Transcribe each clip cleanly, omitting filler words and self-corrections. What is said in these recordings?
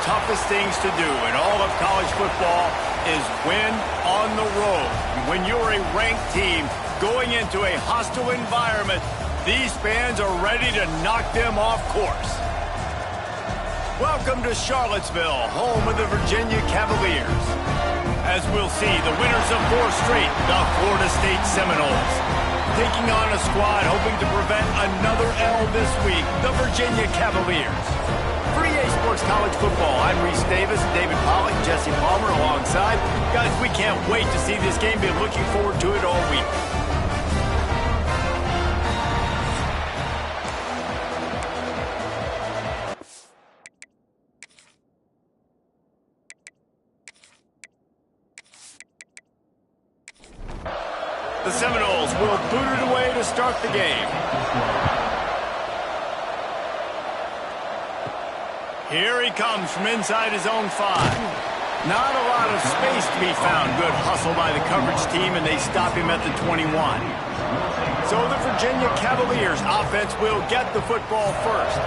toughest things to do in all of college football is win on the road. When you're a ranked team going into a hostile environment, these fans are ready to knock them off course. Welcome to Charlottesville, home of the Virginia Cavaliers. As we'll see, the winners of 4 straight, the Florida State Seminoles, taking on a squad hoping to prevent another L this week, the Virginia Cavaliers. For EA Sports College Football, I'm Reese Davis, David Pollack, Jesse Palmer alongside. Guys, we can't wait to see this game. Been looking forward to it all week. The Seminoles will boot it away to start the game. Here he comes from inside his own 5. Not a lot of space to be found. Good hustle by the coverage team, and they stop him at the 21. So the Virginia Cavaliers offense will get the football first.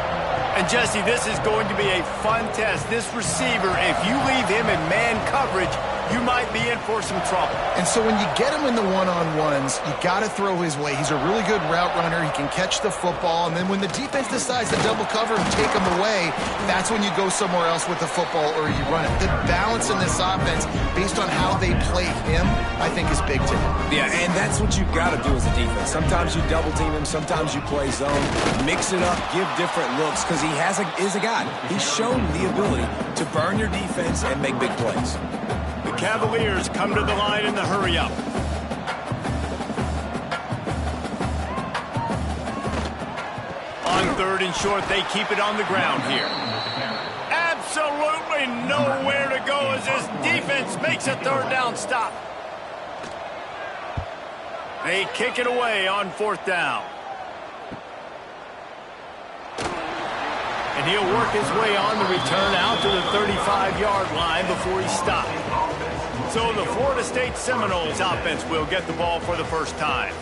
And Jesse, this is going to be a fun test. This receiver, if you leave him in man coverage, you might be in for some trouble. And so when you get him in the one-on-ones, you got to throw his way. He's a really good route runner. He can catch the football. And then when the defense decides to double cover and take him away, that's when you go somewhere else with the football or you run it. The balance in this offense, based on how they play him, I think is big to him. Yeah, and that's what you've got to do as a defense. Sometimes you double team him. Sometimes you play zone. Mix it up. Give different looks because he is a guy. He's shown the ability to burn your defense and make big plays. The Cavaliers come to the line in the hurry-up. On 3rd and short, they keep it on the ground here. Absolutely nowhere to go as this defense makes a 3rd down stop. They kick it away on 4th down. And he'll work his way on the return out to the 35-yard line before he's stopped. So the Florida State Seminoles offense will get the ball for the first time.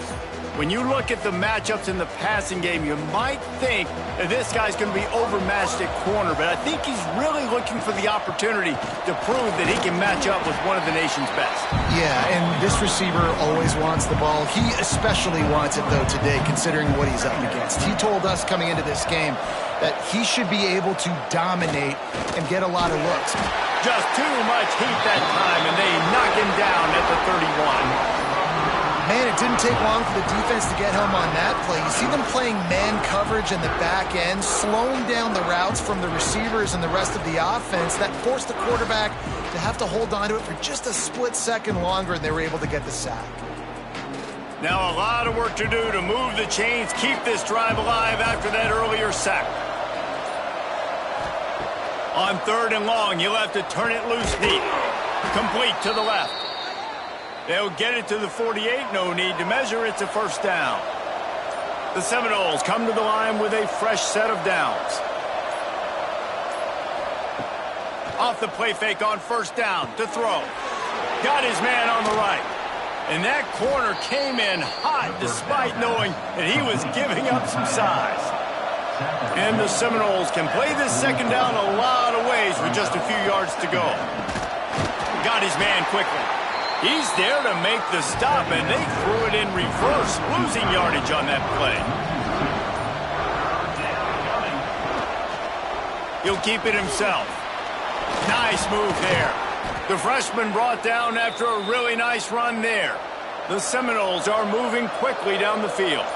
When you look at the matchups in the passing game, you might think that this guy's going to be overmatched at corner, but I think he's really looking for the opportunity to prove that he can match up with one of the nation's best. Yeah, and this receiver always wants the ball. He especially wants it, though, today, considering what he's up against. He told us coming into this game that he should be able to dominate and get a lot of looks. Just too much heat that time, and they knock him down at the 31. Man, it didn't take long for the defense to get home on that play. You see them playing man coverage in the back end, slowing down the routes from the receivers and the rest of the offense. That forced the quarterback to have to hold on to it for just a split second longer, and they were able to get the sack. Now a lot of work to do to move the chains, keep this drive alive after that earlier sack. On 3rd and long, you'll have to turn it loose deep. Complete to the left. They'll get it to the 48. No need to measure. It's a 1st down. The Seminoles come to the line with a fresh set of downs. Off the play fake on 1st down to throw. Got his man on the right. And that corner came in hot despite knowing that he was giving up some size. And the Seminoles can play this 2nd down a lot of ways with just a few yards to go. Got his man quickly. He's there to make the stop, and they threw it in reverse, losing yardage on that play. He'll keep it himself. Nice move there. The freshman brought down after a really nice run there. The Seminoles are moving quickly down the field.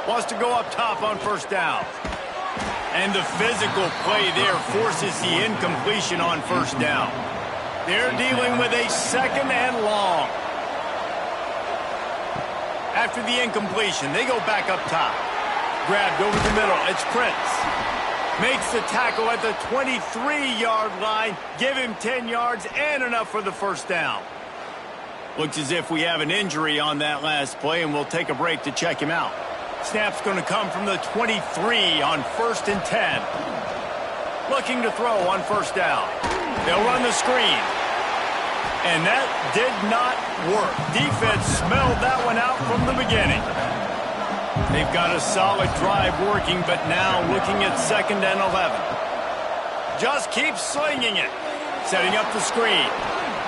Wants to go up top on 1st down. And the physical play there forces the incompletion on 1st down. They're dealing with a 2nd and long. After the incompletion, they go back up top. Grabbed over the middle. It's Prince. Makes the tackle at the 23-yard line. Give him 10 yards and enough for the 1st down. Looks as if we have an injury on that last play, and we'll take a break to check him out. Snap's going to come from the 23 on 1st and 10. Looking to throw on 1st down. They'll run the screen. And that did not work. Defense smelled that one out from the beginning. They've got a solid drive working, but now looking at 2nd and 11. Just keeps slinging it. Setting up the screen.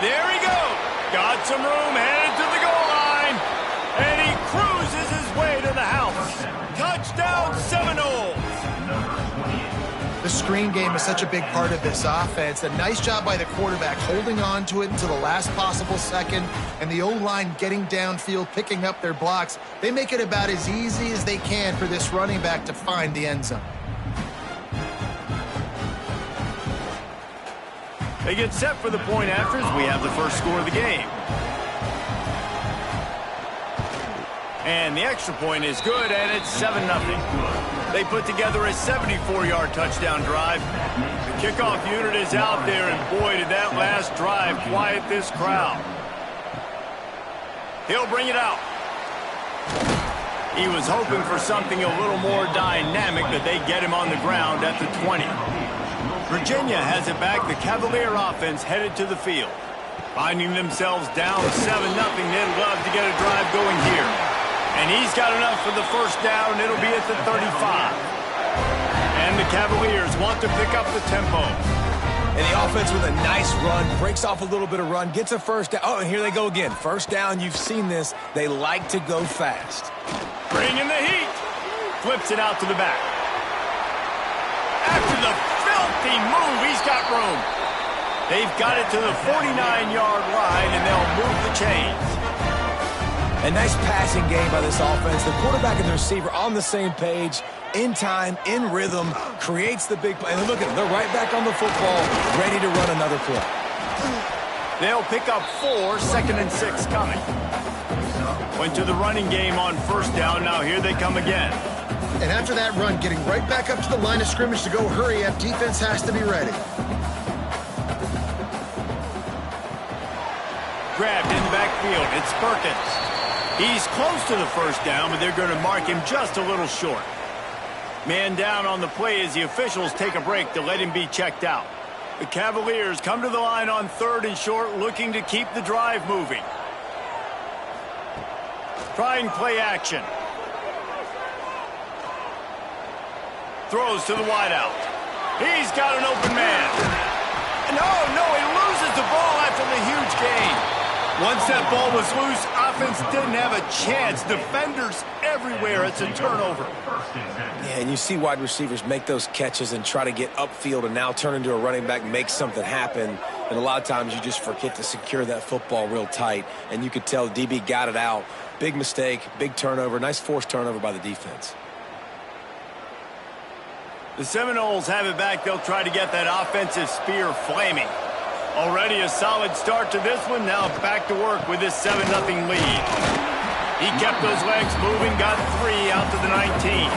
There he goes. Got some room, headed to the goal line. And he cruises his way to the house. Touchdown Seminoles. The screen game is such a big part of this offense. A nice job by the quarterback holding on to it until the last possible second, and the O-line getting downfield, picking up their blocks. They make it about as easy as they can for this running back to find the end zone. They get set for the point after as we have the first score of the game. And the extra point is good, and it's 7-0. They put together a 74-yard touchdown drive. The kickoff unit is out there, and boy, did that last drive quiet this crowd. He'll bring it out. He was hoping for something a little more dynamic, but they get him on the ground at the 20. Virginia has it back. The Cavalier offense headed to the field. Finding themselves down 7-0, they'd love to get a drive going here. And he's got enough for the first down. It'll be at the 35. And the Cavaliers want to pick up the tempo. And the offense with a nice run, breaks off a little bit of run, gets a first down. Oh, and here they go again. First down, you've seen this. They like to go fast. Bringing the heat. Flips it out to the back. After the filthy move, he's got room. They've got it to the 49-yard line, and they'll move the chains. A nice passing game by this offense. The quarterback and the receiver on the same page, in time, in rhythm, creates the big play. And look at them. They're right back on the football, ready to run another play. They'll pick up 4, 2nd and 6 coming. Went to the running game on first down. Now here they come again. And after that run, getting right back up to the line of scrimmage to go hurry up, defense has to be ready. Grabbed in the backfield. It's Perkins. He's close to the first down, but they're going to mark him just a little short. Man down on the play as the officials take a break to let him be checked out. The Cavaliers come to the line on 3rd and short, looking to keep the drive moving. Trying play action. Throws to the wideout. He's got an open man. No, he loses the ball after the huge gain. Once that ball was loose, offense didn't have a chance. Defenders everywhere. It's a turnover. Yeah, and you see wide receivers make those catches and try to get upfield and now turn into a running back, make something happen. And a lot of times you just forget to secure that football real tight. And you could tell the DB got it out. Big mistake, big turnover, nice forced turnover by the defense. The Seminoles have it back. They'll try to get that offensive spear flaming. Already a solid start to this one. Now back to work with this 7-0 lead. He kept those legs moving, got 3 out to the 19.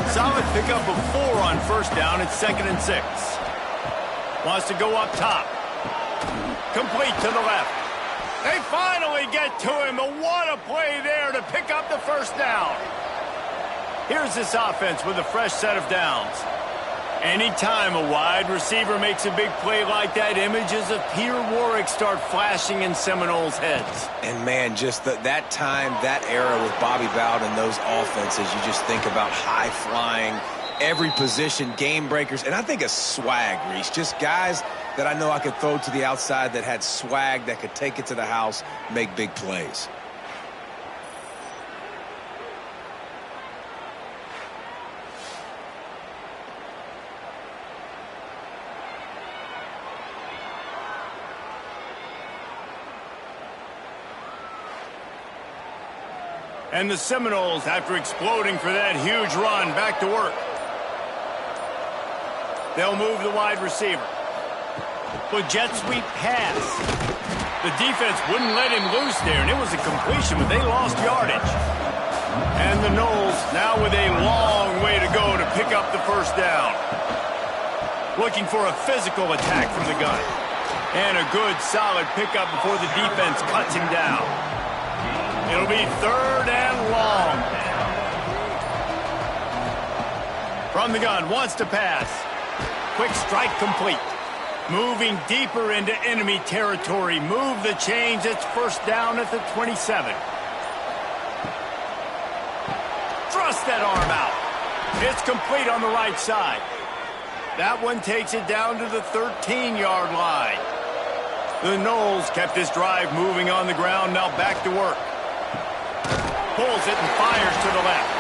Solid pickup of 4 on first down. It's 2nd and 6. Wants to go up top. Complete to the left. They finally get to him, but what a play there to pick up the first down. Here's this offense with a fresh set of downs. Anytime a wide receiver makes a big play like that, images of Peter Warwick start flashing in Seminoles' heads. And, man, just that time, that era with Bobby Bowden and those offenses, you just think about high-flying, every position, game breakers, and I think of swag, Reese. Just guys that I know I could throw to the outside that had swag, that could take it to the house, make big plays. And the Seminoles, after exploding for that huge run, back to work. They'll move the wide receiver. With jet sweep pass. The defense wouldn't let him loose there, and it was a completion, but they lost yardage. And the Noles now with a long way to go to pick up the first down. Looking for a physical attack from the gun. And a good, solid pickup before the defense cuts him down. It'll be 3rd and long. From the gun, wants to pass. Quick strike complete. Moving deeper into enemy territory. Move the chains. It's first down at the 27. thrusts that arm out. It's complete on the right side. That one takes it down to the 13-yard line. The Noles kept this drive moving on the ground. Now back to work. Pulls it and fires to the left.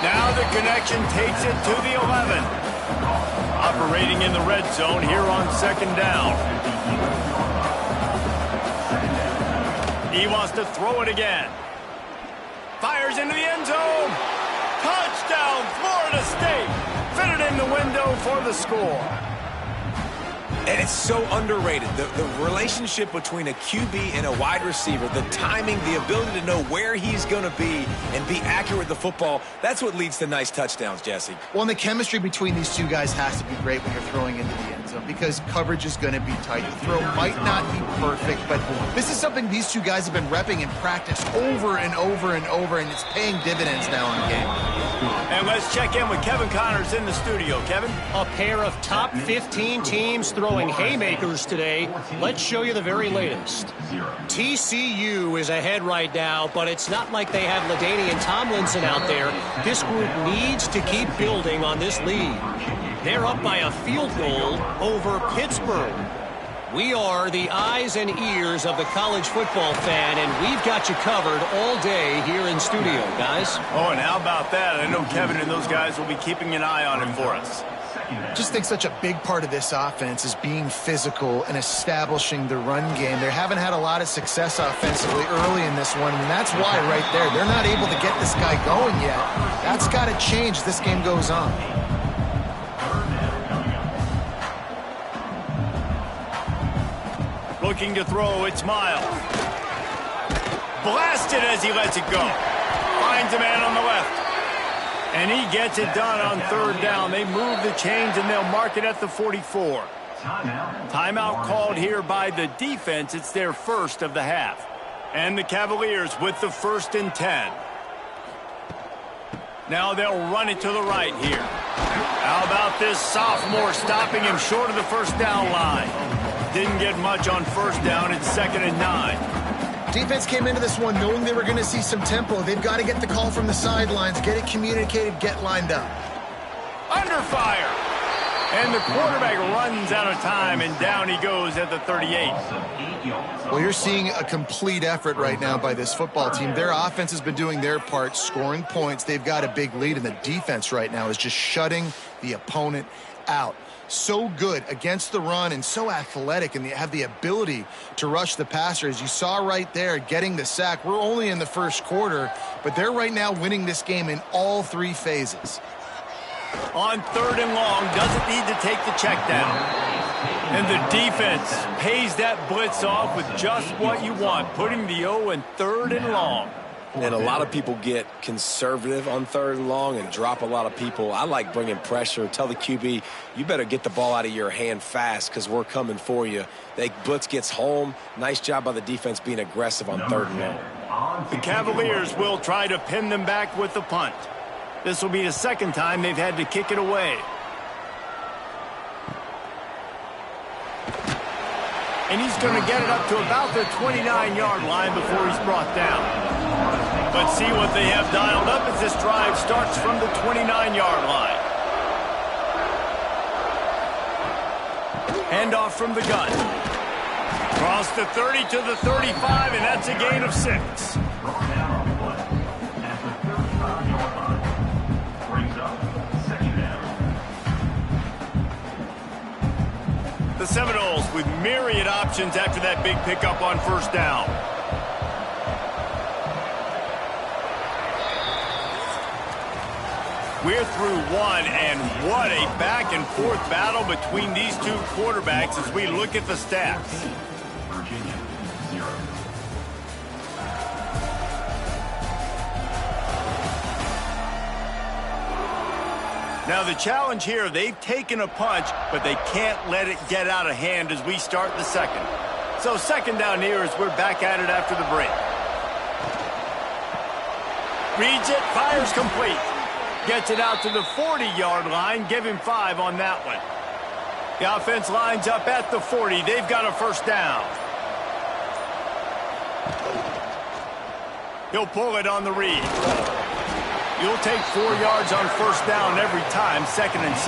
Now the connection takes it to the 11. Operating in the red zone here on second down. He wants to throw it again. Fires into the end zone. Touchdown, Florida State. Fitted in the window for the score. And it's so underrated. The relationship between a QB and a wide receiver, the timing, the ability to know where he's going to be and be accurate with the football, that's what leads to nice touchdowns, Jesse. Well, and the chemistry between these two guys has to be great when you're throwing into the end zone because coverage is going to be tight. The throw might not be perfect, but this is something these two guys have been repping in practice over and over and over, and it's paying dividends now in the game. And let's check in with Kevin Connors in the studio. Kevin? A pair of top 15 teams throwing haymakers today. Let's show you the very latest. TCU is ahead right now, but it's not like they have LaDainian Tomlinson out there. This group needs to keep building on this lead. They're up by a field goal over Pittsburgh. We are the eyes and ears of the college football fan, and we've got you covered all day here in studio, guys. Oh, and how about that? I know Kevin and those guys will be keeping an eye on it for us. Just think such a big part of this offense is being physical and establishing the run game. They haven't had a lot of success offensively early in this one, and that's why right there. They're not able to get this guy going yet. That's got to change as this game goes on. Looking to throw, it's Miles. Blasted as he lets it go. Finds a man on the left. And he gets it done on third down. They move the chains and they'll mark it at the 44. Timeout called here by the defense. It's their first of the half. And the Cavaliers with the 1st and 10. Now they'll run it to the right here. How about this sophomore stopping him short of the first down line? Didn't get much on first down. It's 2nd and 9. Defense came into this one knowing they were going to see some tempo. They've got to get the call from the sidelines, get it communicated, get lined up. Under fire. And the quarterback runs out of time, and down he goes at the 38. Well, you're seeing a complete effort right now by this football team. Their offense has been doing their part, scoring points. They've got a big lead, and the defense right now is just shutting the opponent out. So good against the run and so athletic, and they have the ability to rush the passer. As you saw right there, getting the sack. We're only in the first quarter, but they're right now winning this game in all 3 phases. On 3rd and long, doesn't need to take the check down. And the defense pays that blitz off with just what you want, putting the O in 3rd and long. And a lot of people get conservative on 3rd and long and drop a lot of people. I like bringing pressure. Tell the QB, you better get the ball out of your hand fast because we're coming for you. The blitz gets home. Nice job by the defense being aggressive on 3rd and long. The Cavaliers will try to pin them back with the punt. This will be the 2nd time they've had to kick it away. And he's going to get it up to about the 29-yard line before he's brought down. Let's see what they have dialed up as this drive starts from the 29-yard line. Handoff from the gun. Cross the 30 to the 35, and that's a gain of 6. The Seminoles with myriad options after that big pickup on first down. We're through one, and what a back-and-forth battle between these two quarterbacks as we look at the stats. Now the challenge here, they've taken a punch, but they can't let it get out of hand as we start the 2nd. So 2nd down here as we're back at it after the break. Reads it, fires complete. Gets it out to the 40-yard line. Give him 5 on that one. The offense lines up at the 40. They've got a first down. He'll pull it on the read. You'll take 4 yards on first down every time, 2nd and 6.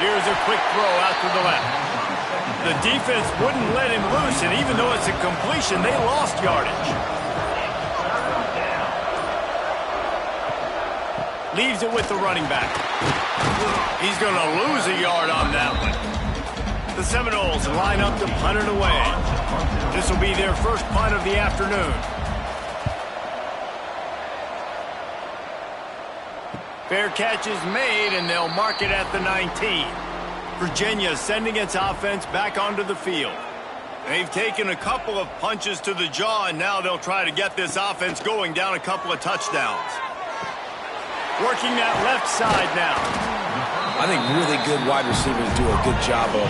Here's a quick throw out to the left. The defense wouldn't let him loose, and even though it's a completion, they lost yardage. Leaves it with the running back. He's going to lose a yard on that one. The Seminoles line up to punt it away. This will be their first punt of the afternoon. Fair catch is made, and they'll mark it at the 19. Virginia sending its offense back onto the field. They've taken a couple of punches to the jaw, and now they'll try to get this offense going down a couple of touchdowns. Working that left side now. I think really good wide receivers do a good job of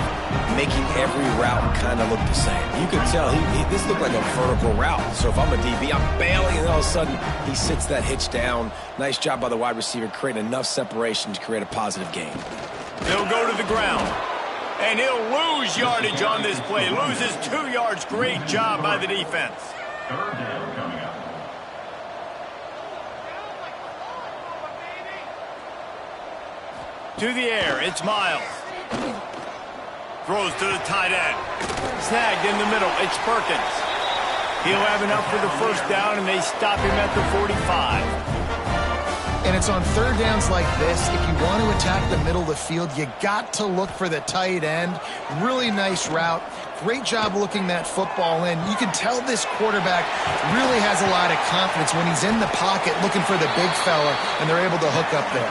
making every route kind of look the same. You could tell this looked like a vertical route. So if I'm a DB, I'm bailing, and all of a sudden he sits that hitch down. Nice job by the wide receiver creating enough separation to create a positive gain. He'll go to the ground. And he'll lose yardage on this play. Loses 2 yards. Great job by the defense. Third down coming up. To the air, it's Miles. Throws to the tight end. Snagged in the middle, it's Perkins. He'll have enough for the first down, and they stop him at the 45. And it's on third downs like this. If you want to attack the middle of the field, you got to look for the tight end. Really nice route. Great job looking that football in. You can tell this quarterback really has a lot of confidence when he's in the pocket looking for the big fella, and they're able to hook up there.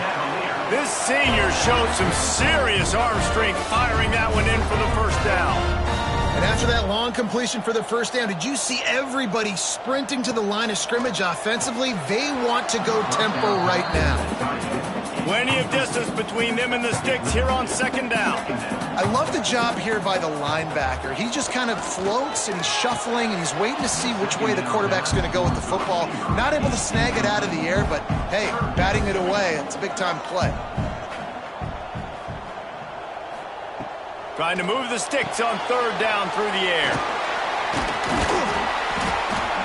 This senior showed some serious arm strength firing that one in for the first down. And after that long completion for the first down, did you see everybody sprinting to the line of scrimmage offensively? They want to go tempo right now. Plenty of distance between them and the sticks here on second down. I love the job here by the linebacker. He just kind of floats and he's shuffling and he's waiting to see which way the quarterback's going to go with the football. Not able to snag it out of the air, but hey, batting it away, it's a big-time play. Trying to move the sticks on third down through the air.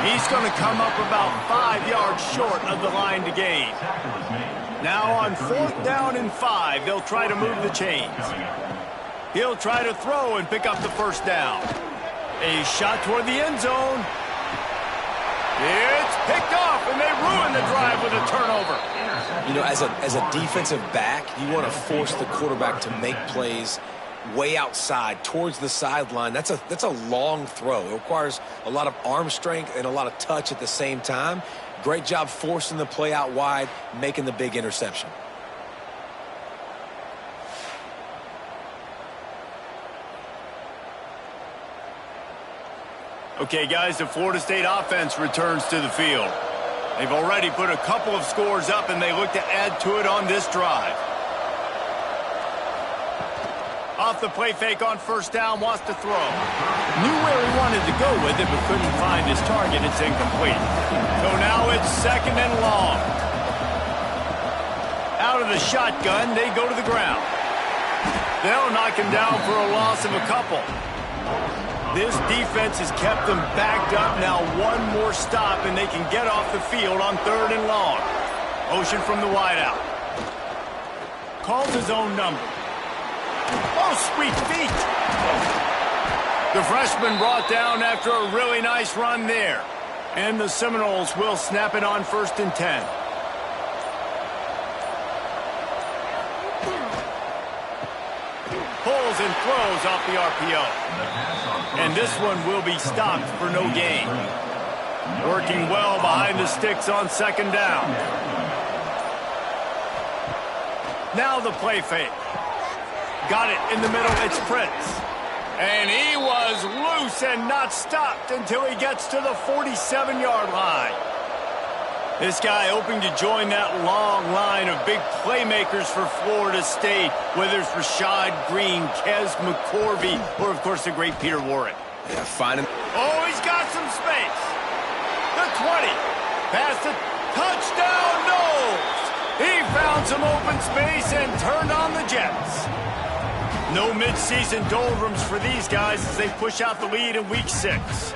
He's going to come up about 5 yards short of the line to gain. Now on fourth down and 5, they'll try to move the chains. He'll try to throw and pick up the first down. A shot toward the end zone. It's picked off, and they ruin the drive with a turnover. You know, as a defensive back, you want to force the quarterback to make plays way outside towards the sideline. That's a long throw. It requires a lot of arm strength and a lot of touch at the same time. Great job forcing the play out wide, making the big interception. Okay, guys, the Florida State offense returns to the field. They've already put a couple of scores up, and they look to add to it on this drive. Off the play fake on first down, wants to throw. Knew where he wanted to go with it, but couldn't find his target. It's incomplete. So now it's second and long. Out of the shotgun, they go to the ground. They'll knock him down for a loss of a couple. This defense has kept them backed up. Now one more stop, and they can get off the field on third and long. Motion from the wideout. Calls his own number. Oh, sweet feet. The freshman brought down after a really nice run there. And the Seminoles will snap it on 1st and 10. Pulls and throws off the RPO. And this one will be stopped for no gain. Working well behind the sticks on second down. Now the play fake. Got it in the middle, it's Prince. And he was loose and not stopped until he gets to the 47-yard line. This guy hoping to join that long line of big playmakers for Florida State, whether it's Rashad Green, Kez McCorvey, or, of course, the great Peter Warren. Yeah, find him. Oh, he's got some space. The 20. Past the touchdown, Knowles. He found some open space and turned on the Jets. No mid-season doldrums for these guys as they push out the lead in Week 6.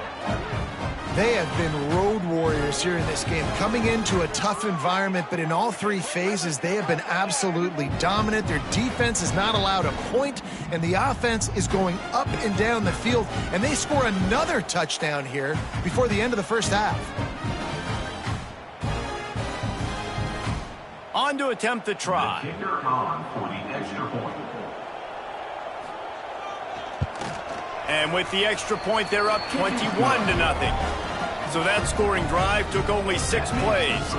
They have been road warriors here in this game, coming into a tough environment, but in all three phases, they have been absolutely dominant. Their defense is not allowed a point, and the offense is going up and down the field, and they score another touchdown here before the end of the first half. On to attempt the try. The kicker on for the extra point. And with the extra point, they're up 21-0. So that scoring drive took only 6 plays.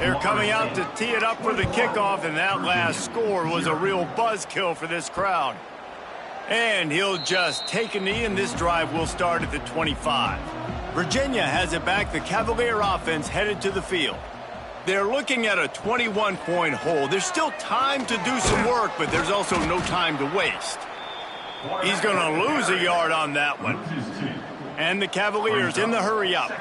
They're coming out to tee it up for the kickoff, and that last score was a real buzzkill for this crowd. And he'll just take a knee, and this drive will start at the 25. Virginia has it back. The Cavalier offense headed to the field. They're looking at a 21-point hole. There's still time to do some work, but there's also no time to waste. He's going to lose a yard on that one. And the Cavaliers in the hurry up.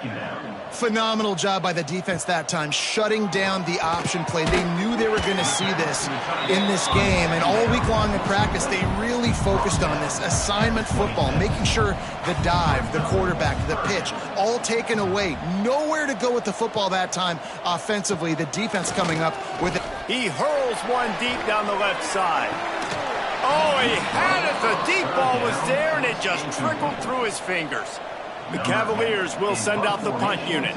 Phenomenal job by the defense that time, shutting down the option play. They knew they were going to see this in this game, and all week long in practice, they really focused on this assignment football, making sure the dive, the quarterback, the pitch, all taken away. Nowhere to go with the football that time offensively. The defense coming up with it. He hurls one deep down the left side. Oh, he had it. The deep ball was there, and it just trickled through his fingers. The Cavaliers will send out the punt unit.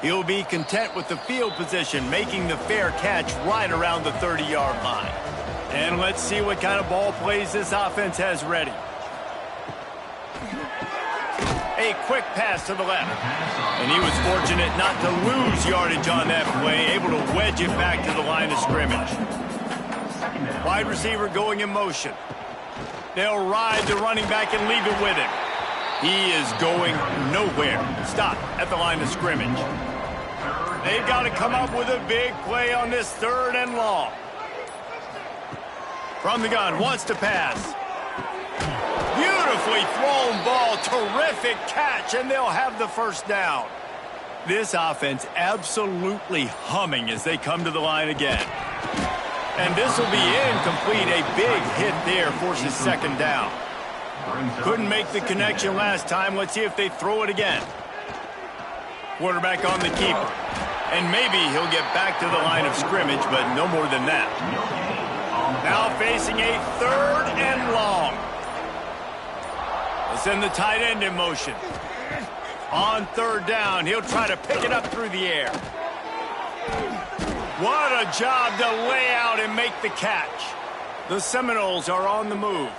He'll be content with the field position, making the fair catch right around the 30-yard line. And let's see what kind of ball plays this offense has ready. A quick pass to the left. And he was fortunate not to lose yardage on that play, able to wedge it back to the line of scrimmage. Wide receiver going in motion. They'll ride the running back and leave it with him. He is going nowhere. Stop at the line of scrimmage. They've got to come up with a big play on this 3rd and long. From the gun, wants to pass. Beautifully thrown ball, terrific catch, and they'll have the first down. This offense absolutely humming as they come to the line again. And this will be incomplete. A big hit there forces 2nd down. Couldn't make the connection last time. Let's see if they throw it again. Quarterback on the keeper. And maybe he'll get back to the line of scrimmage, but no more than that. Now facing a 3rd and long. They'll send the tight end in motion. On 3rd down, he'll try to pick it up through the air. What a job to lay out and make the catch. The Seminoles are on the move.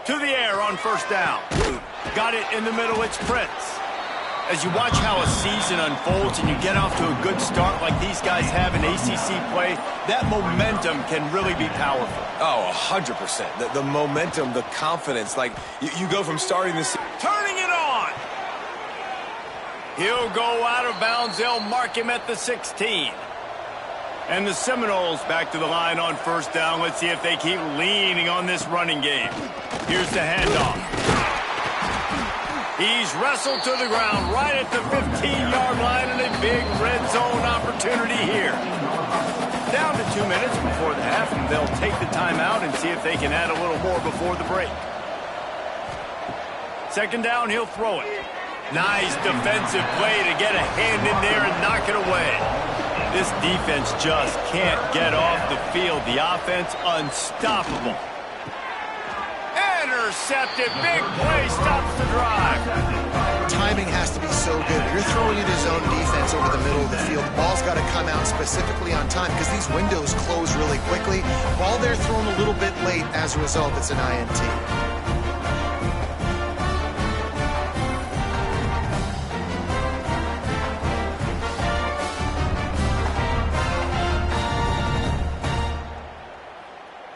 To the air on 1st down. Got it in the middle, it's Prince. As you watch how a season unfolds and you get off to a good start like these guys have in ACC play, that momentum can really be powerful. Oh, 100%. The momentum, the confidence, like you go from starting this. Turning it on. He'll go out of bounds. They'll mark him at the 16. And the Seminoles back to the line on 1st down. Let's see if they keep leaning on this running game. Here's the handoff. He's wrestled to the ground right at the 15-yard line, and a big red zone opportunity here. Down to 2 minutes before the half, and they'll take the timeout and see if they can add a little more before the break. 2nd down, he'll throw it. Nice defensive play to get a hand in there and knock it away. This defense just can't get off the field. The offense unstoppable. Intercepted. Big play stops the drive. Timing has to be so good. You're throwing it his own defense over the middle of the field. The ball's got to come out specifically on time because these windows close really quickly. Ball there thrown a little bit late. As a result, it's an INT.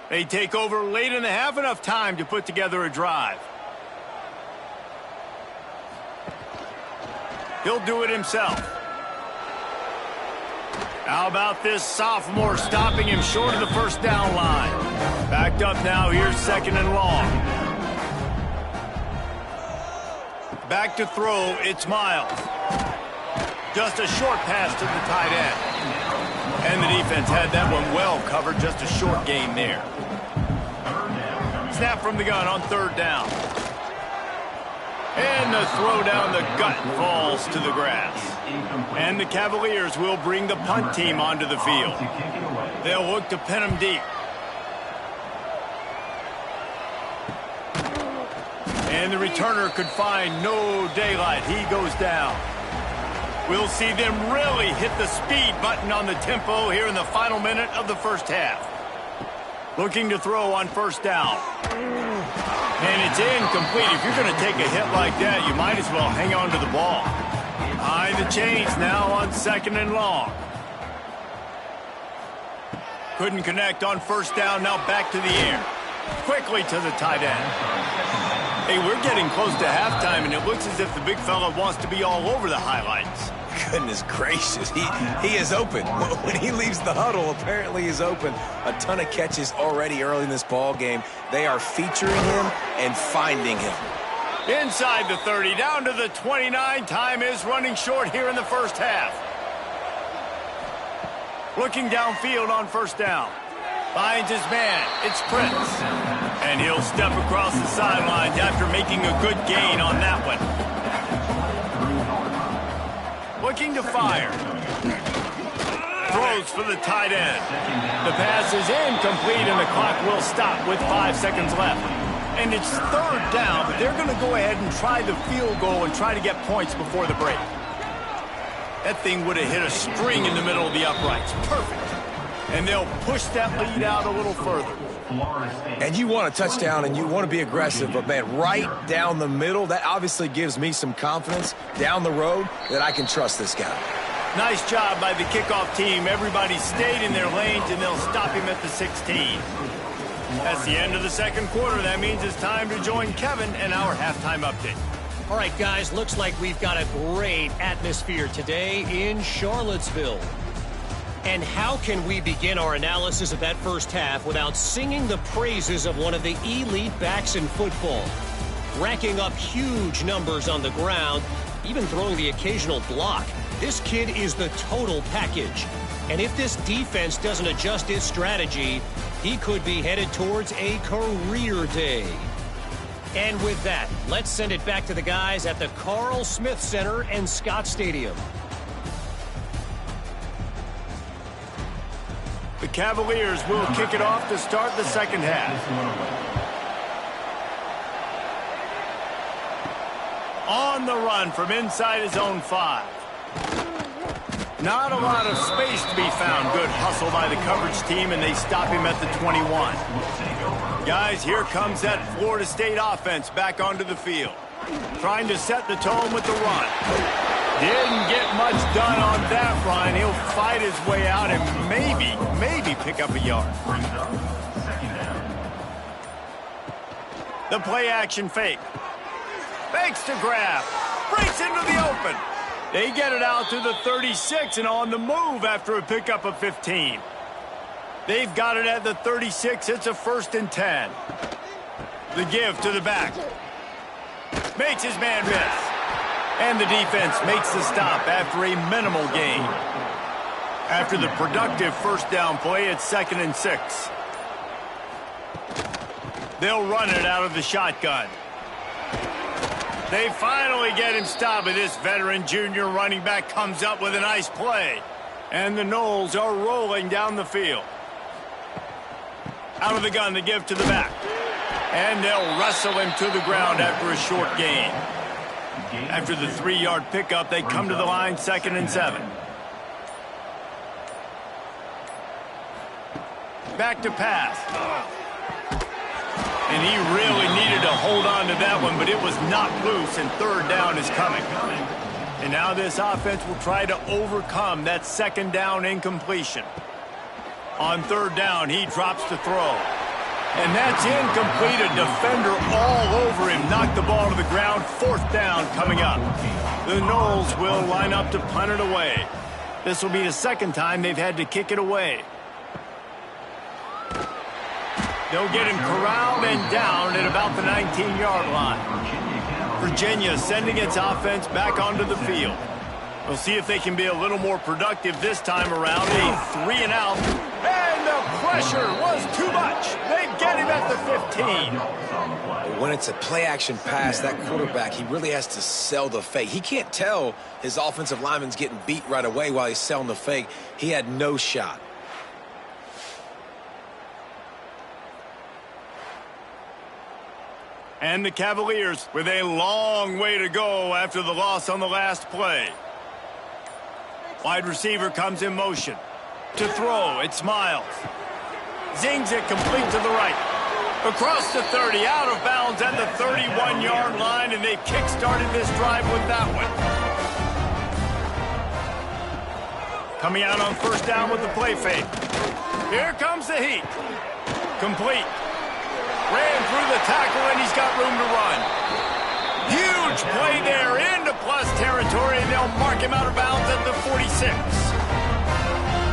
They take over late in the half, enough time to put together a drive. He'll do it himself. How about this sophomore stopping him short of the 1st down line? Backed up now, here's 2nd and long. Back to throw, it's Miles. Just a short pass to the tight end. And the defense had that one well covered, just a short gain there. Snap from the gun on third down. And the throw down the gut falls to the grass. And the Cavaliers will bring the punt team onto the field. They'll look to pin them deep. And the returner could find no daylight. He goes down. We'll see them really hit the speed button on the tempo here in the final minute of the first half. Looking to throw on first down. And it's incomplete. If you're going to take a hit like that, you might as well hang on to the ball. Behind the chains now on second and long. Couldn't connect on first down. Now back to the air. Quickly to the tight end. Hey, we're getting close to halftime, and it looks as if the big fella wants to be all over the highlights. Goodness gracious, he is open. When he leaves the huddle, apparently he's open. A ton of catches already early in this ball game. They are featuring him and finding him. Inside the 30, down to the 29. Time is running short here in the first half. Looking downfield on first down. Finds his man. It's Prince. And he'll step across the sidelines after making a good gain on that one. Looking to fire. Throws for the tight end. The pass is incomplete and the clock will stop with 5 seconds left. And it's third down, but they're going to go ahead and try the field goal and try to get points before the break. That thing would have hit a string in the middle of the uprights. Perfect. And they'll push that lead out a little further. And you want a touchdown and you want to be aggressive, but man, right down the middle, that obviously gives me some confidence down the road that I can trust this guy. Nice job by the kickoff team. Everybody stayed in their lanes and they'll stop him at the 16. That's the end of the second quarter. That means it's time to join Kevin and our halftime update. All right, guys, looks like we've got a great atmosphere today in Charlottesville. And how can we begin our analysis of that first half without singing the praises of one of the elite backs in football? Racking up huge numbers on the ground, even throwing the occasional block. This kid is the total package. And if this defense doesn't adjust its strategy, he could be headed towards a career day. And with that, let's send it back to the guys at the Carl Smith Center and Scott Stadium. The Cavaliers will kick it off to start the second half. On the run from inside his own 5. Not a lot of space to be found. Good hustle by the coverage team, and they stop him at the 21. Guys, here comes that Florida State offense back onto the field. Trying to set the tone with the run. Didn't get much done on that run. He'll fight his way out and maybe pick up a yard. The play action fake. Fakes to grab. Breaks into the open. They get it out to the 36 and on the move after a pickup of 15. They've got it at the 36. It's a 1st and 10. The give to the back. Makes his man miss. And the defense makes the stop after a minimal gain. After the productive first down play, it's 2nd and 6. They'll run it out of the shotgun. They finally get him stopped, but this veteran junior running back comes up with a nice play. And the Noles are rolling down the field. Out of the gun, the give to the back. And they'll wrestle him to the ground after a short gain. After the 3-yard pickup, they come to the line, 2nd and 7. Back to pass. And he really needed to hold on to that one, but it was knocked loose, and 3rd down is coming. And now this offense will try to overcome that 2nd down incompletion. On 3rd down, he drops to throw. And that's incomplete. A defender all over him. Knocked the ball to the ground. 4th down coming up. The Noles will line up to punt it away. This will be the 2nd time they've had to kick it away. They'll get him corralled and down at about the 19-yard line. Virginia sending its offense back onto the field. We'll see if they can be a little more productive this time around. A 3-and-out. And the pressure was too much. They get him at the 15. When it's a play-action pass, that quarterback, he really has to sell the fake. He can't tell his offensive lineman's getting beat right away while he's selling the fake. He had no shot. And the Cavaliers with a long way to go after the loss on the last play. Wide receiver comes in motion. To throw, it's Miles. Zings it complete to the right. Across the 30, out of bounds at the 31-yard line, and they kick-started this drive with that one. Coming out on first down with the play fake. Here comes the heat. Complete. Ran through the tackle, and he's got room to run. Huge play there into plus territory, and they'll mark him out of bounds at the 46.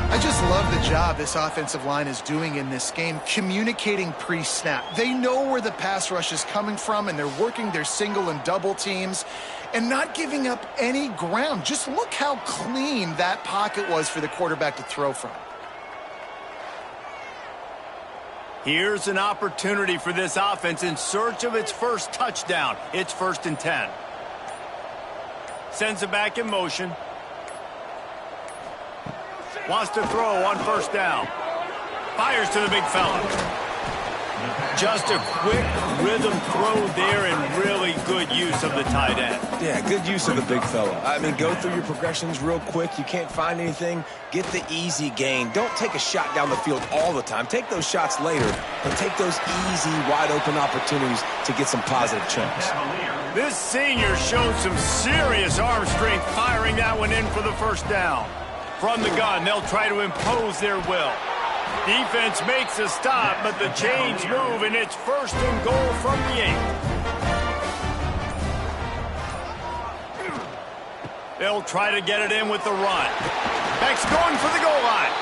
I just love the job this offensive line is doing in this game, communicating pre-snap. They know where the pass rush is coming from, and they're working their single and double teams and not giving up any ground. Just look how clean that pocket was for the quarterback to throw from. Here's an opportunity for this offense in search of its first touchdown. It's 1st and 10. Sends it back in motion. Wants to throw on first down. Fires to the big fella. Just a quick rhythm throw there and really good use of the tight end. Yeah, good use of the big fella. I mean, go through your progressions real quick. You can't find anything. Get the easy gain. Don't take a shot down the field all the time. Take those shots later, but take those easy, wide-open opportunities to get some positive chunks. This senior showed some serious arm strength firing that one in for the first down. From the gun, they'll try to impose their will. Defense makes a stop, but the chains move, and it's 1st and goal from the 8. They'll try to get it in with the run. Beck's going for the goal line.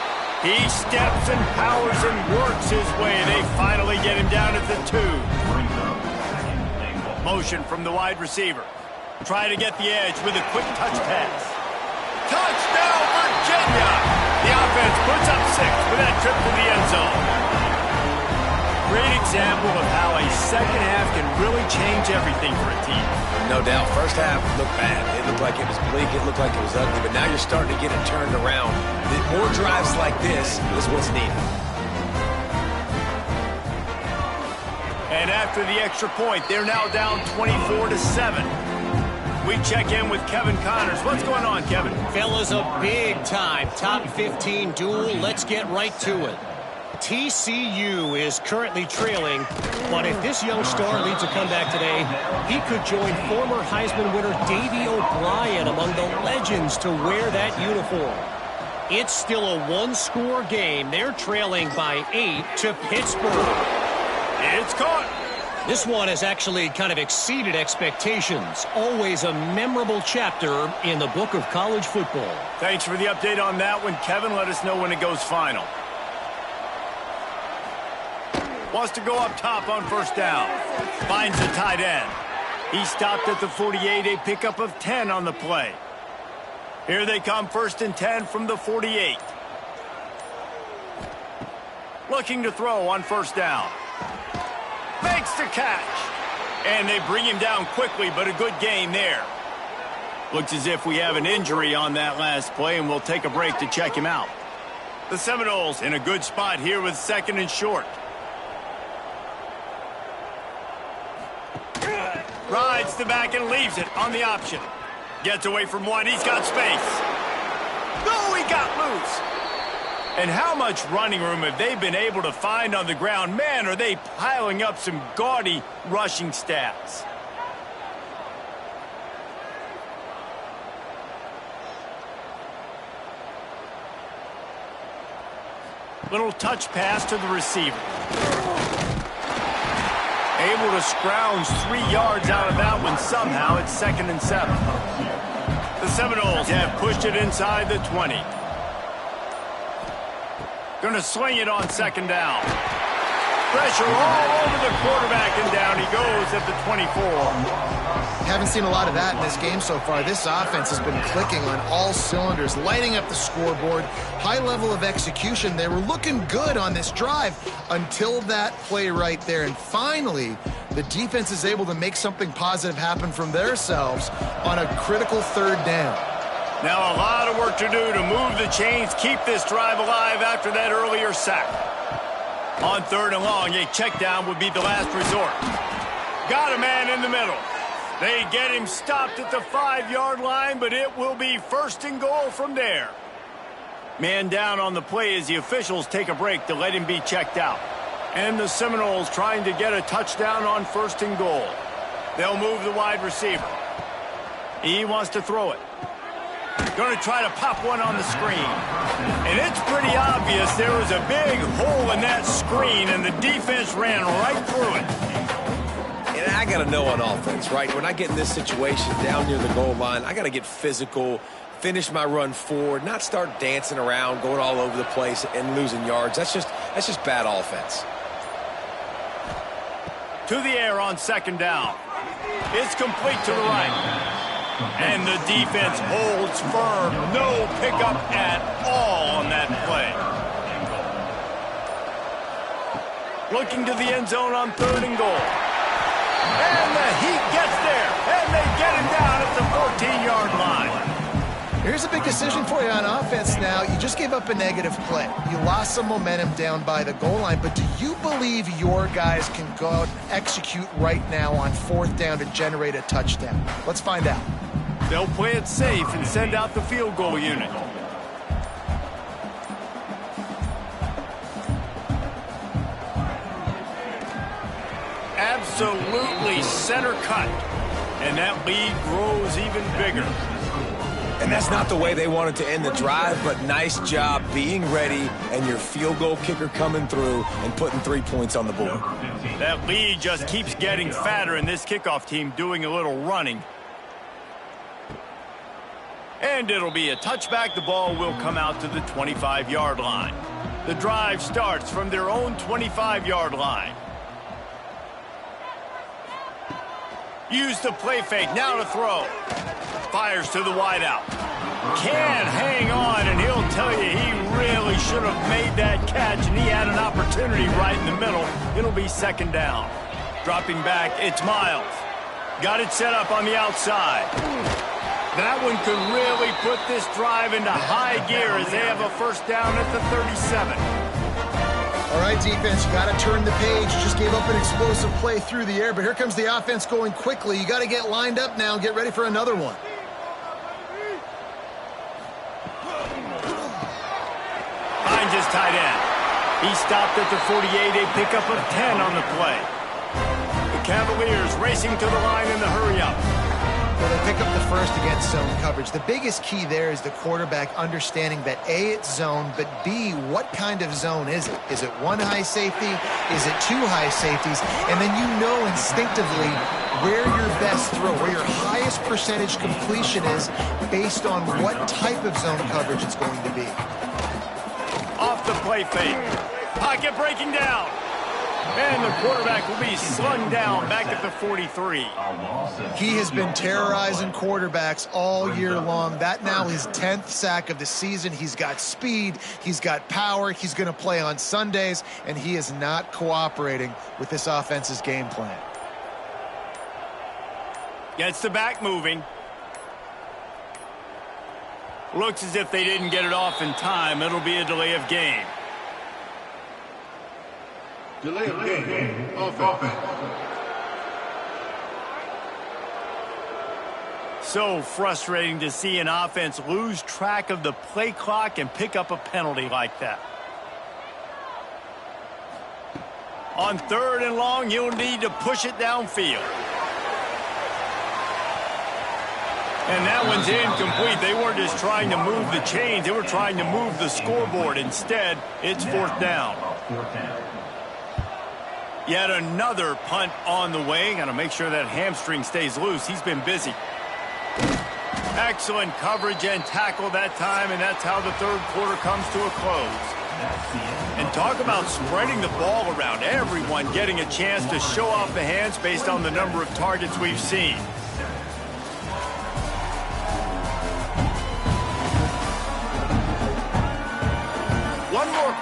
He steps and powers and works his way. They finally get him down at the 2. Motion from the wide receiver. Try to get the edge with a quick touch pass. Touchdown, Virginia! The offense puts up 6 for that trip to the end zone. Great example of how a second half can really change everything for a team. No doubt. First half looked bad. It looked like it was bleak. It looked like it was ugly. But now you're starting to get it turned around. More drives like this is what's needed. And after the extra point, they're now down 24-7. We check in with Kevin Connors. What's going on, Kevin? Fellas, a big-time top 15 duel. Let's get right to it. TCU is currently trailing, but if this young star leads a comeback today, he could join former Heisman winner Davey O'Brien among the legends to wear that uniform. It's still a one-score game. They're trailing by 8 to Pittsburgh. It's caught. This one has actually kind of exceeded expectations. Always a memorable chapter in the book of college football. Thanks for the update on that one, Kevin. Let us know when it goes final. Wants to go up top on first down. Finds the tight end. He stopped at the 48, a pickup of 10 on the play. Here they come, 1st and 10 from the 48. Looking to throw on first down. Makes the catch. And they bring him down quickly, but a good gain there. Looks as if we have an injury on that last play, and we'll take a break to check him out. The Seminoles in a good spot here with 2nd and short. Rides the back and leaves it on the option. Gets away from one. He's got space. No, he got loose. And how much running room have they been able to find on the ground? Man, are they piling up some gaudy rushing stats. Little touch pass to the receiver. Able to scrounge 3 yards out of that one somehow. It's 2nd and 7. The Seminoles have pushed it inside the 20. Going to swing it on 2nd down. Pressure all over the quarterback, and down he goes at the 24. Haven't seen a lot of that in this game so far. This offense has been clicking on all cylinders, lighting up the scoreboard, high level of execution. They were looking good on this drive until that play right there. And finally, the defense is able to make something positive happen from themselves on a critical third down. Now a lot of work to do to move the chains, keep this drive alive after that earlier sack. On 3rd and long, a check down would be the last resort. Got a man in the middle. They get him stopped at the 5-yard line, but it will be 1st and goal from there. Man down on the play as the officials take a break to let him be checked out. And the Seminoles trying to get a touchdown on 1st and goal. They'll move the wide receiver. He wants to throw it. Going to try to pop one on the screen. And it's pretty obvious there was a big hole in that screen, and the defense ran right through it. And I got to know on offense, right? When I get in this situation down near the goal line, I got to get physical, finish my run forward, not start dancing around, going all over the place and losing yards. That's just bad offense. To the air on 2nd down. It's complete to the right. And the defense holds firm. No pickup at all on that play. Looking to the end zone on 3rd and goal. And the Heat gets there. And they get him down at the 14-yard line. Here's a big decision for you on offense now. You just gave up a negative play. You lost some momentum down by the goal line, but do you believe your guys can go out and execute right now on 4th down to generate a touchdown? Let's find out. They'll play it safe and send out the field goal unit. Absolutely center cut. And that lead grows even bigger. And that's not the way they wanted to end the drive, but nice job being ready and your field goal kicker coming through and putting 3 points on the board. That lead just keeps getting fatter, and this kickoff team doing a little running. And it'll be a touchback. The ball will come out to the 25-yard line. The drive starts from their own 25-yard line. Use the play fake. Now to throw. Fires to the wideout. Can't hang on, and he'll tell you he really should have made that catch, and he had an opportunity right in the middle. It'll be 2nd down. Dropping back, it's Miles. Got it set up on the outside. That one could really put this drive into high gear as they have a 1st down at the 37. All right, defense, you got to turn the page. You just gave up an explosive play through the air, but here comes the offense going quickly. You got to get lined up now and get ready for another one. Finds his tight end. He stopped at the 48, a pickup of 10 on the play. The Cavaliers racing to the line in the hurry-up. Well, they pick up the 1st against zone coverage. The biggest key there is the quarterback understanding that A, it's zone, but B, what kind of zone is it? Is it 1 high safety? Is it 2 high safeties? And then you know instinctively where your best throw, where your highest percentage completion is based on what type of zone coverage it's going to be. Off the play fake. Pocket breaking down. And the quarterback will be slung down back at the 43. He has been terrorizing quarterbacks all year long. That now his 10th sack of the season. He's got speed. He's got power. He's going to play on Sundays, and he is not cooperating with this offense's game plan. Gets the back moving. Looks as if they didn't get it off in time. It'll be a delay of game. Delay of game. Offense. So frustrating to see an offense lose track of the play clock and pick up a penalty like that. On 3rd and long, you'll need to push it downfield. And that one's incomplete. They weren't just trying to move the chains. They were trying to move the scoreboard. Instead, it's 4th down. Yet another punt on the way. Got to make sure that hamstring stays loose. He's been busy. Excellent coverage and tackle that time, and that's how the 3rd quarter comes to a close. And talk about spreading the ball around. Everyone getting a chance to show off the hands based on the number of targets we've seen.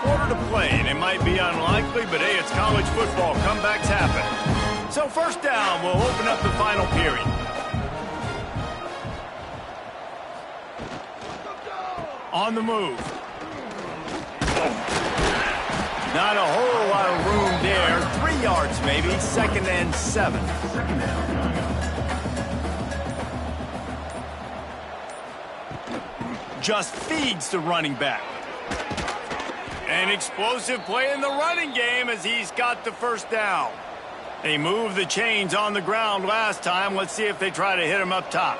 quarter to play, and it might be unlikely, but hey, it's college football. Comebacks happen. So first down will open up the final period. On the move. Not a whole lot of room there. 3 yards maybe. 2nd and 7. Just feeds the running back. An explosive play in the running game as he's got the first down. They moved the chains on the ground last time. Let's see if they try to hit him up top.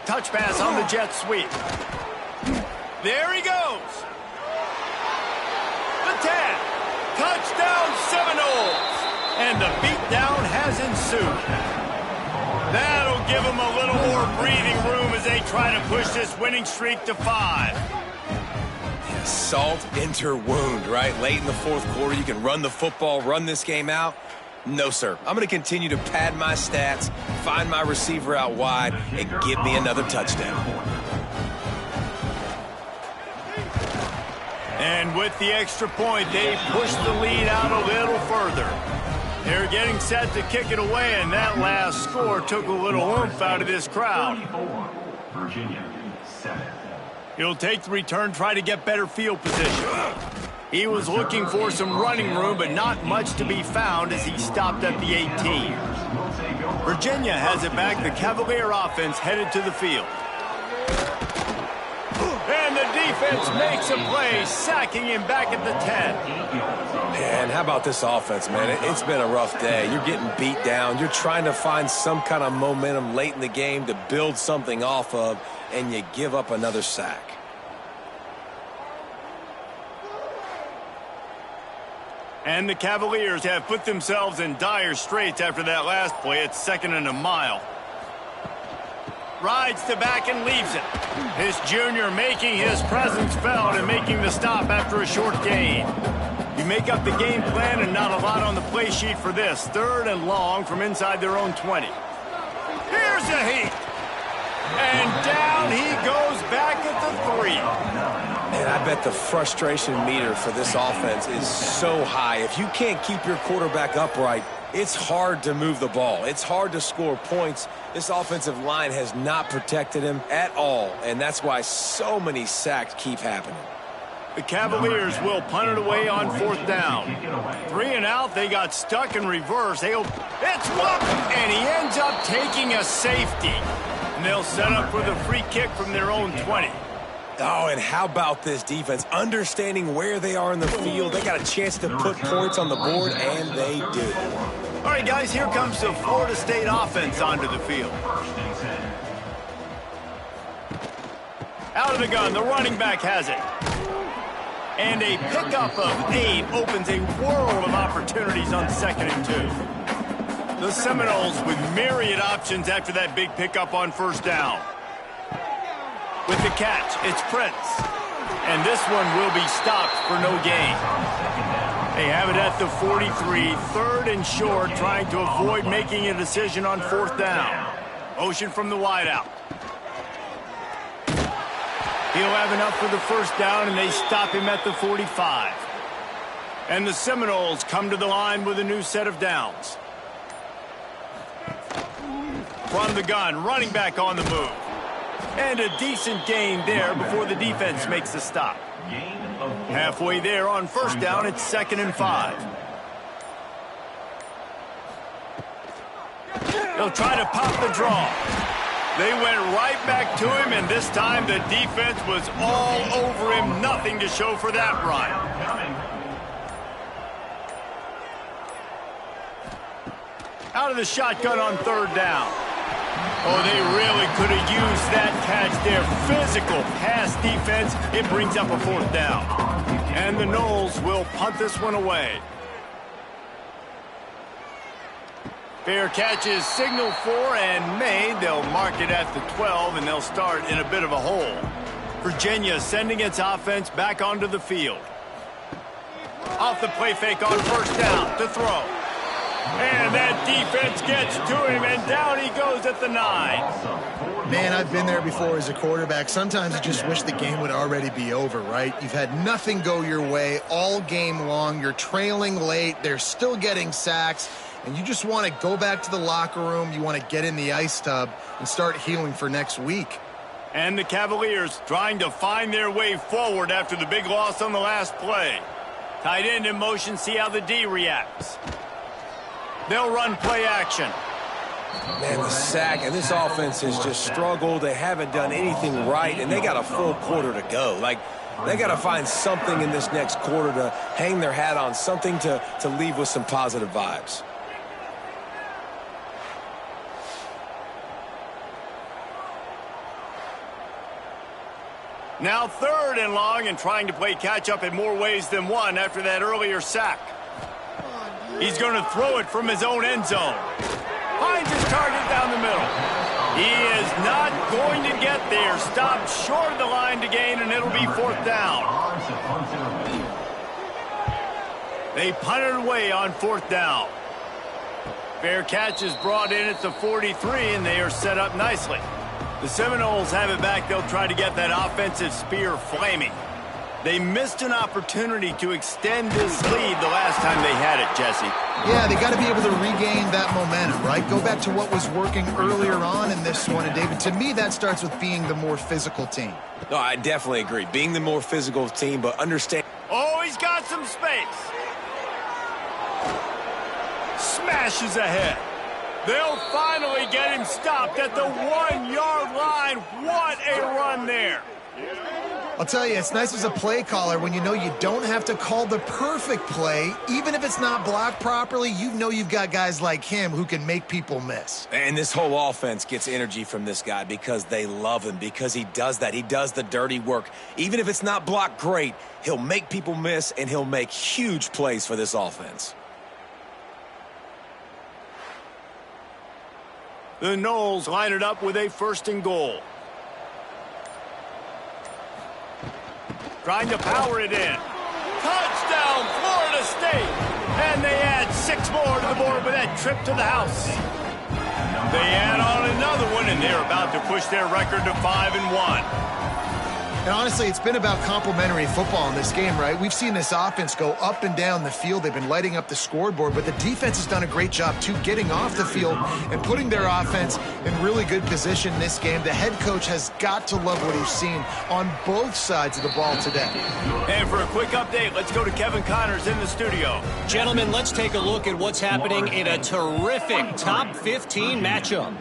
Touch pass on the jet sweep. There he goes. The tag. Touchdown Seminoles. And the beatdown has ensued. That'll give them a little more breathing room as they try to push this winning streak to 5. Yeah, salt enter wound, right? Late in the 4th quarter, you can run the football, run this game out. No, sir. I'm going to continue to pad my stats, find my receiver out wide, and give me another touchdown. And with the extra point, they push the lead out a little further. They're getting set to kick it away, and that last score took a little oomph out of this crowd. Virginia, 7. He'll take the return, try to get better field position. He was looking for some running room, but not much to be found as he stopped at the 18. Virginia has it back. The Cavalier offense headed to the field. And the defense makes a play, sacking him back at the 10. Man, how about this offense, man? It's been a rough day. You're getting beat down. You're trying to find some kind of momentum late in the game to build something off of, and you give up another sack. And the Cavaliers have put themselves in dire straits after that last play. It's 2nd and a mile. Rides to back and leaves it. This junior making his presence felt and making the stop after a short gain. You make up the game plan and not a lot on the play sheet for this. 3rd and long from inside their own 20. Here's a heat. And down he goes back at the 3. And I bet the frustration meter for this offense is so high. If you can't keep your quarterback upright, it's hard to move the ball. It's hard to score points. This offensive line has not protected him at all, and that's why so many sacks keep happening. The Cavaliers will punt it away on 4th down. 3 and out, they got stuck in reverse. It's whoop, and he ends up taking a safety. And they'll set up for the free kick from their own 20. Oh, and how about this defense? Understanding where they are in the field. They got a chance to put points on the board, and they do. All right, guys, here comes the Florida State offense onto the field. Out of the gun, the running back has it. And a pickup of 8 opens a world of opportunities on 2nd and 2. The Seminoles with myriad options after that big pickup on 1st down. With the catch, it's Prince. And this one will be stopped for no gain. They have it at the 43, 3rd and short, trying to avoid making a decision on 4th down. Motion from the wideout. He'll have enough for the first down, and they stop him at the 45. And the Seminoles come to the line with a new set of downs. From the gun, running back on the move. And a decent gain there before the defense makes the stop. Halfway there on 1st down, it's 2nd and 5. They'll try to pop the draw. They went right back to him, and this time the defense was all over him. Nothing to show for that run. Out of the shotgun on 3rd down. Oh, they really could have used that catch there. Physical pass defense. It brings up a 4th down. And the Noles will punt this one away. Fair catch is signaled for and made. They'll mark it at the 12, and they'll start in a bit of a hole. Virginia sending its offense back onto the field. Off the play fake on 1st down to throw. And that defense gets to him, and down he goes at the 9. Man, I've been there before as a quarterback. Sometimes you just wish the game would already be over, right? You've had nothing go your way all game long. You're trailing late. They're still getting sacks. And you just want to go back to the locker room. You want to get in the ice tub and start healing for next week. And the Cavaliers trying to find their way forward after the big loss on the last play. Tight end in motion, see how the D reacts. They'll run play action. Man, the sack, and this offense has just struggled. They haven't done anything right, and they got a full quarter to go. Like, they got to find something in this next quarter to hang their hat on, something to leave with some positive vibes. Now 3rd and long, and trying to play catch-up in more ways than one after that earlier sack. He's going to throw it from his own end zone. Finds his target down the middle. He is not going to get there. Stopped short of the line to gain, and it'll be 4th down. They punt it away on 4th down. Fair catch is brought in at the 43, and they are set up nicely. The Seminoles have it back. They'll try to get that offensive spear flaming. They missed an opportunity to extend this lead the last time they had it, Jesse. Yeah, they got to be able to regain that momentum, right? Go back to what was working earlier on in this one. And, David, to me, that starts with being the more physical team. No, I definitely agree. Being the more physical team, but understand. Oh, he's got some space. Smashes ahead. They'll finally get him stopped at the 1-yard line. What a run there. I'll tell you, it's nice as a play caller when you know you don't have to call the perfect play. Even if it's not blocked properly, you know you've got guys like him who can make people miss. And this whole offense gets energy from this guy because they love him, because he does that. He does the dirty work. Even if it's not blocked great, he'll make people miss, and he'll make huge plays for this offense. The Noles line it up with a 1st and goal. Trying to power it in. Touchdown, Florida State! And they add 6 more to the board with that trip to the house. They add on another one, and they're about to push their record to 5-1. And honestly, it's been about complementary football in this game, right? We've seen this offense go up and down the field. They've been lighting up the scoreboard, but the defense has done a great job, too, getting off the field and putting their offense in really good position in this game. The head coach has got to love what he's seen on both sides of the ball today. And for a quick update, let's go to Kevin Connors in the studio. Gentlemen, let's take a look at what's happening in a terrific top 15 matchup.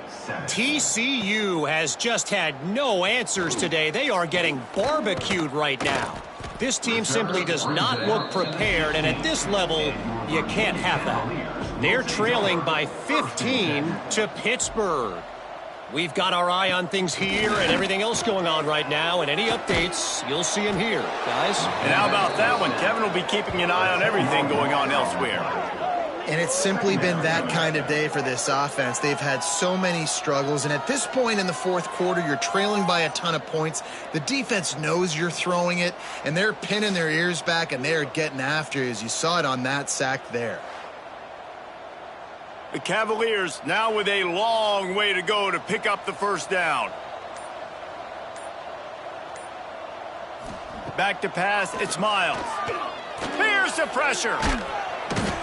TCU has just had no answers today. They are getting barbecued right now. This team simply does not look prepared, and at this level, you can't have that. They're trailing by 15 to Pittsburgh. We've got our eye on things here and everything else going on right now, and any updates, you'll see them here, guys. And how about that one? Kevin will be keeping an eye on everything going on elsewhere. And it's simply been that kind of day for this offense. They've had so many struggles, and at this point in the 4th quarter, you're trailing by a ton of points. The defense knows you're throwing it, and they're pinning their ears back, and they're getting after you, as you saw it on that sack there. The Cavaliers now with a long way to go to pick up the 1st down. Back to pass, it's Miles. Here's the pressure.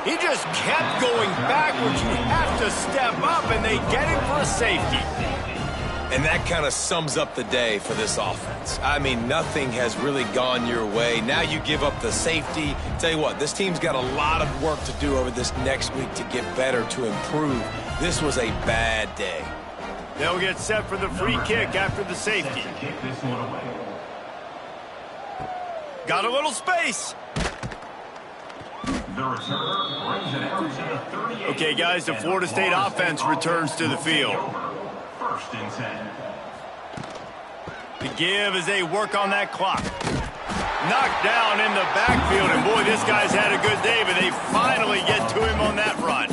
He just kept going backwards. You have to step up, and they get him for a safety. And that kind of sums up the day for this offense. I mean, nothing has really gone your way. Now you give up the safety. Tell you what, this team's got a lot of work to do over this next week to get better, to improve. This was a bad day. They'll get set for the free kick after the safety. Got a little space. Okay, guys, the Florida State offense returns to the field. The give as they work on that clock. Knocked down in the backfield, and boy, this guy's had a good day, but they finally get to him on that run.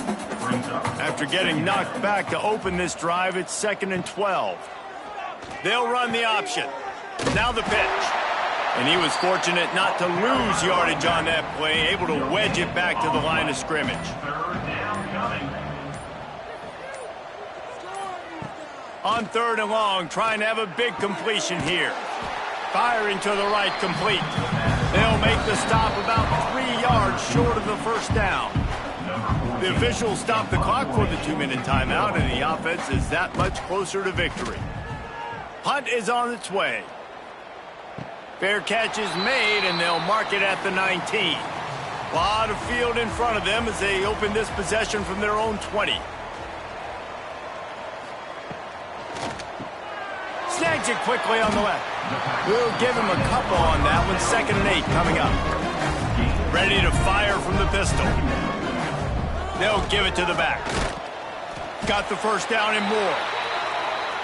After getting knocked back to open this drive, it's 2nd and 12. They'll run the option. Now the pitch. And he was fortunate not to lose yardage on that play, able to wedge it back to the line of scrimmage. On 3rd and long, trying to have a big completion here. Firing to the right, complete. They'll make the stop about 3 yards short of the first down. The officials stop the clock for the 2-minute timeout, and the offense is that much closer to victory. Punt is on its way. Fair catch is made, and they'll mark it at the 19. A lot of field in front of them as they open this possession from their own 20. Snags it quickly on the left. We'll give him a couple on that one. 2nd and 8 coming up. Ready to fire from the pistol. They'll give it to the back. Got the first down and more.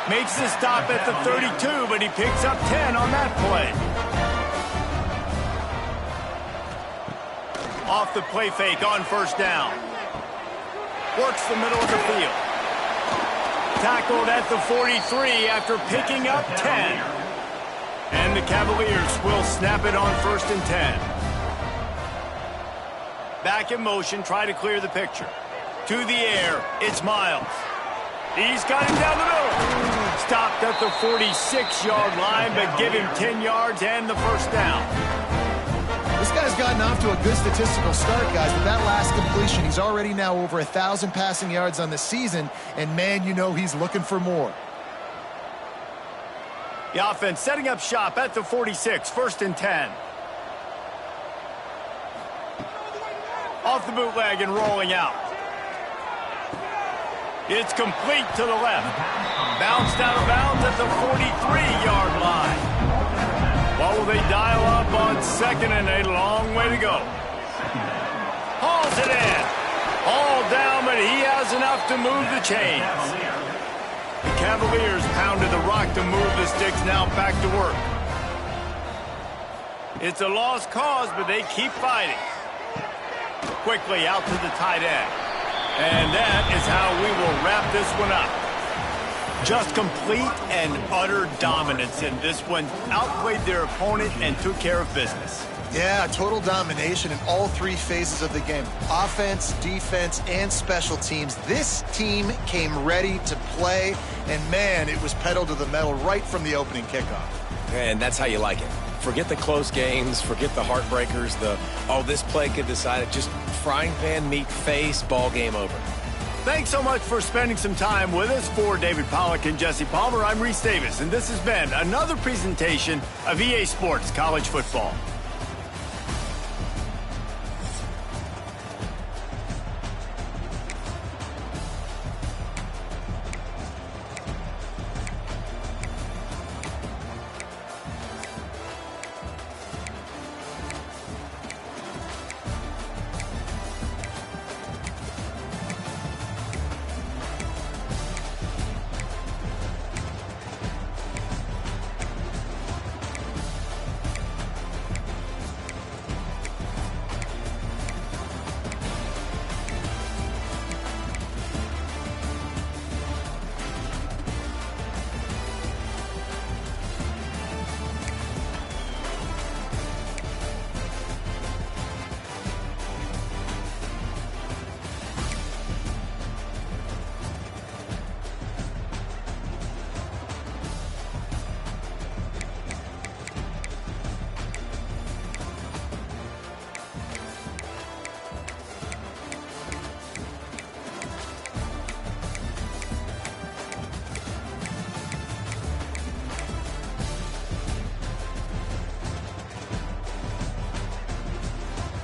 Makes the stop at the 32, but he picks up 10 on that play. Off the play fake on 1st down. Works the middle of the field. Tackled at the 43 after picking up 10. And the Cavaliers will snap it on 1st and 10. Back in motion, try to clear the picture. To the air, it's Miles. He's got him down the middle. Stopped at the 46-yard line, but give him 10 yards and the first down. This guy's gotten off to a good statistical start, guys. With that last completion, he's already now over 1,000 passing yards on the season, and man, you know he's looking for more. The offense setting up shop at the 46, 1st and 10. Off the bootleg and rolling out. It's complete to the left. Bounced out of bounds at the 43-yard line. What will they dial up on 2nd and 8? Long way to go. Hauls it in. All down, but he has enough to move the chains. The Cavaliers pounded the rock to move the sticks, now back to work. It's a lost cause, but they keep fighting. Quickly out to the tight end. And that is how we will wrap this one up. Just complete and utter dominance in this one. Outplayed their opponent and took care of business. Yeah, total domination in all 3 phases of the game. Offense, defense, and special teams. This team came ready to play, and man, it was pedal to the metal right from the opening kickoff. And that's how you like it. Forget the close games, forget the heartbreakers, this play could decide it. Just frying pan meet face, ball game over. Thanks so much for spending some time with us. For David Pollack and Jesse Palmer, I'm Reese Davis, and this has been another presentation of EA Sports College Football.